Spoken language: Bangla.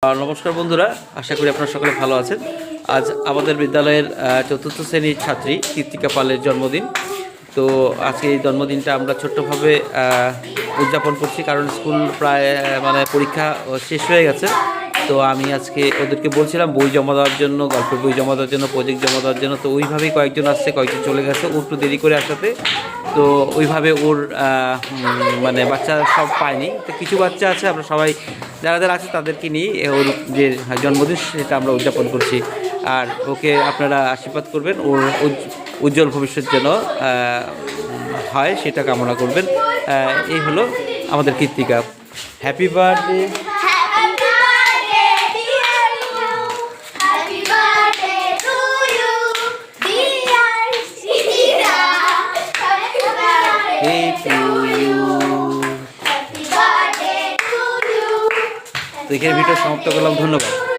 নমস্কার বন্ধুরা, আশা করি আপনারা সকলে ভালো আছেন। আজ আমাদের বিদ্যালয়ের চতুর্থ শ্রেণীর ছাত্রী কৃত্তিকা পালের জন্মদিন। তো আজকে এই জন্মদিনটা আমরা ছোট্টভাবে উদযাপন করছি, কারণ স্কুল প্রায় পরীক্ষা শেষ হয়ে গেছে। তো আমি আজকে ওদেরকে বলছিলাম বই জমা দেওয়ার জন্য, গল্পের বই জমা দেওয়ার জন্য, প্রজেক্ট জমা দেওয়ার জন্য। তো ওইভাবেই কয়েকজন আসছে, কয়েকজন চলে গেছে, ও একটু দেরি করে আসাতে। তো ওইভাবে ওর বাচ্চা সব পায়নি। তো কিছু বাচ্চা আছে, আমরা সবাই যারা যারা আছে তাদেরকে নিয়ে ওর যে জন্মদিন সেটা আমরা উদযাপন করছি। আর ওকে আপনারা আশীর্বাদ করবেন, ওর উজ্জ্বল ভবিষ্যৎ যেন হয় সেটা কামনা করবেন। এই হলো আমাদের কৃত্তিকা। Happy birthday. তো এখানে ভিডিও সমাপ্ত করলাম, ধন্যবাদ।